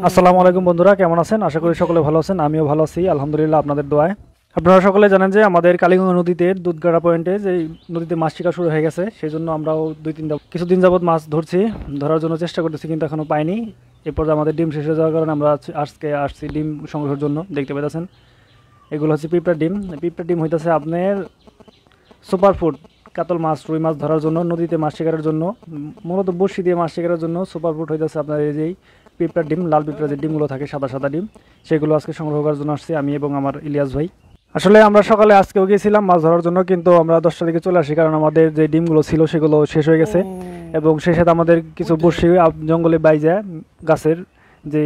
আসসালামু আলাইকুম বন্ধুরা, কেমন আছেন? আশা করি সকলে ভালো আছেন। আমিও ভালো আছি আলহামদুলিল্লাহ, আপনাদের দোয়ায়। আপনারা সকলে জানেন যে আমাদের কালীগঙ্গা নদীতে দুধগাড়া পয়েন্টে যে নদীতে মাছ শিকার শুরু হয়ে গেছে, সেই জন্য আমরাও কিছুদিন যাবত মাছ ধরছি, ধরার জন্য চেষ্টা করতেছি, কিন্তু এখনও পাইনি। এরপর আমাদের ডিম শেষ হয়ে যাওয়ার কারণে আমরা আজকে আসছি ডিম সংগ্রহের জন্য। দেখতে পেতেছেন এগুলো হচ্ছে পিঁপড়ার ডিম। পিঁপড়ার ডিম হইতেছে আপনার সুপার ফুড কাতল মাছ, রুই মাছ ধরার জন্য, নদীতে মাছ শিকারের জন্য, মূলত বড়শি দিয়ে মাছ শিকারের জন্য সুপার ফুড হইতেছে আপনার এই যেই পিঁপড়ার ডিম। লাল পিঁপড়া যে ডিমগুলো থাকে, সাদা সাদা ডিম, সেগুলো আজকে সংগ্রহ করার জন্য আসছি আমি এবং আমার ইলিয়াস ভাই। আসলে আমরা সকালে আজকেও গিয়েছিলাম মাছ ধরার জন্য, কিন্তু আমরা 10টার দিকে চলে আসি, কারণ আমাদের যে ডিমগুলো ছিল সেগুলো শেষ হয়ে গেছে। এবং সেই সাথে আমাদের কিছু বড়শি জঙ্গলে বাইজা গাছের যে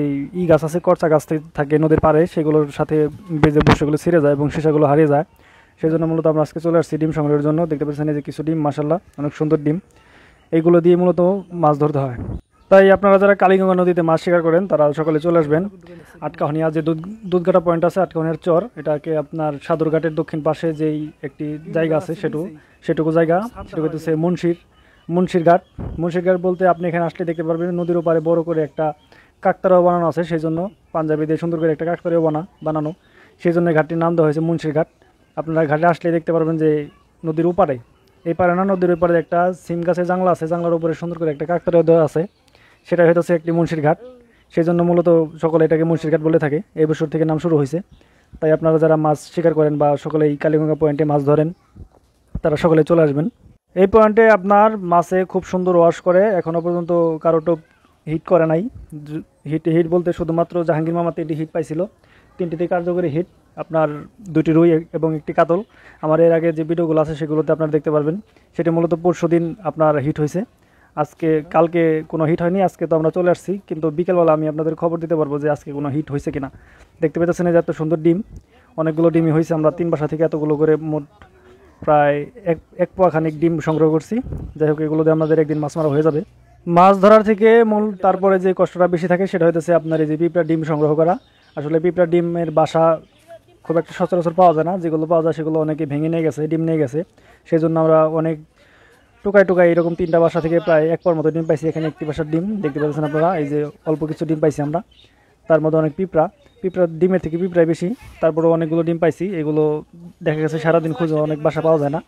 গাছ আছে, করচা গাছ থাকে নদীর পাড়ে, সেগুলোর সাথে বেজে বড়শিগুলো ছিঁড়ে যায় এবং সেগুলো হারিয়ে যায়। সেই জন্য মূলত আমরা আজকে চলে আসছি ডিম সংগ্রহের জন্য। দেখতে পাচ্ছেন এই যে কিছু ডিম, মাশাআল্লাহ অনেক সুন্দর ডিম। এইগুলো দিয়ে মূলত মাছ ধরতে হয়। তাই আপনারা যারা কালীগঙ্গা নদীতে মাছ শিকার করেন তারা সকালে চলে আসবেন আটকাহনিয়া যে দুধঘাটা পয়েন্ট আছে, আটকাহনিয়ার চর, এটাকে আপনার সাদুরঘাটের দক্ষিণ পাশে যেই একটি জায়গা আছে সেটুকু জায়গা, সেটা হচ্ছে মুন্সির ঘাট। মুন্সির ঘাট বলতে আপনি এখানে আসলে দেখতে পারবেন নদীর ওপারে বড় করে একটা কাকতারাও বানানো আছে, সেই জন্য পাঞ্জাবি দিয়ে সুন্দর করে একটা কাকতারাও বানানো, সেই জন্য ঘাটটির নাম দেওয়া হয়েছে মুন্সির ঘাট। আপনারা ঘাটে আসলে দেখতে পারবেন যে নদীর ওপারে, এই পারে না, নদীর ওপারে একটা সিম গাছের জাংলা আছে, জাংলার উপরে সুন্দর করে একটা কাকতারাও দেওয়া আছে, সেটা হচ্ছে একটি মুন্সির ঘাট। সেই জন্য মূলত সকলে এটাকে মুন্সির ঘাট বলে থাকে। এই বছর থেকে নাম শুরু হয়েছে। তাই আপনারা যারা মাছ শিকার করেন বা সকলে এই কালীগঙ্গা পয়েন্টে মাছ ধরেন তারা সকলে চলে আসবেন। এই পয়েন্টে আপনার মাছে খুব সুন্দর ওয়াশ করে, এখনও পর্যন্ত কারো টোপ হিট করে নাই। হিট বলতে শুধুমাত্র জাহাঙ্গীর মামা 3টি হিট পাইছিল, 3টিতে কার্যকরী হিট, আপনার 2টি রুই এবং একটি কাতল। আমার এর আগে যে ভিডিওগুলো আছে সেগুলোতে আপনারা দেখতে পারবেন। সেটি মূলত পরশুদিন আপনার হিট হয়েছে। কালকে কোনো হিট হয়নি, আজকে তো আমরা চলে আসছি, কিন্তু বিকেলবেলা আমি আপনাদের খবর দিতে পারবো যে আজকে কোনো হিট হয়েছে কিনা। দেখতে পেতেছেন যে এত সুন্দর ডিম, অনেকগুলো ডিমই হয়েছে। আমরা 3 বাসা থেকে এতগুলো করে মোট প্রায় এক পোয়া খানিক ডিম সংগ্রহ করছি। যাই হোক, এগুলো দিয়ে আমাদের একদিন মাছ মারা হয়ে যাবে। মাছ ধরার থেকে তারপরে যে কষ্টটা বেশি থাকে সেটা হইতেছে আপনার এই যে পিঁপড়ার ডিম সংগ্রহ করা। আসলে পিঁপড়ার ডিমের বাসা খুব একটা সচরাচর পাওয়া যায় না, যেগুলো পাওয়া যায় সেগুলো অনেকে ভেঙে নিয়ে গেছে, ডিম নিয়ে গেছে। সেই জন্য আমরা অনেক টুকাই এরকম 3টা বাসা থেকে প্রায় 1 পর মতো ডিম পাইছি। এখানে একটি বাসার ডিম দেখতে পাচ্ছেন আপনারা, এই যে অল্প কিছু ডিম পাইছি আমরা, তার মধ্যে অনেক পিঁপড়ার ডিমের থেকে পিঁপড়াই বেশি। তারপরে অনেকগুলো ডিম পাইছি, এগুলো দেখা গেছে সারাদিন খুঁজে অনেক বাসা পাওয়া যায় না।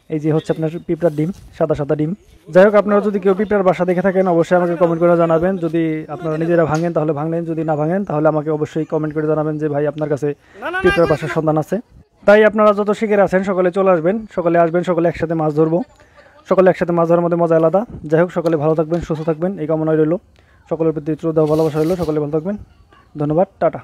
এই যে হচ্ছে আপনার পিঁপড়ার ডিম, সাদা সাদা ডিম। যাই হোক, আপনারা যদি কেউ পিঁপড়ার বাসা দেখে থাকেন অবশ্যই আমাকে কমেন্ট করে জানাবেন। যদি আপনারা নিজেরা ভাঙেন তাহলে ভাঙলেন, যদি না ভাঙেন তাহলে আমাকে অবশ্যই কমেন্ট করে জানাবেন যে ভাই আপনার কাছে পিঁপড়ার বাসার সন্ধান আছে। তাই আপনারা যত শিখে আছেন সকলে চলে আসবেন, সকলে একসাথে মাছ ধরবো। সকলে একসাথে মাছ ধরার মধ্যে মজা আলাদা। যাই হোক, সকলে ভালো থাকবেন, সুস্থ থাকবেন, এই কামনাই রইল। সকলের প্রতি শ্রদ্ধা ভালোবাসা রইল। সকলে ভালো থাকবেন, ধন্যবাদ, টাটা।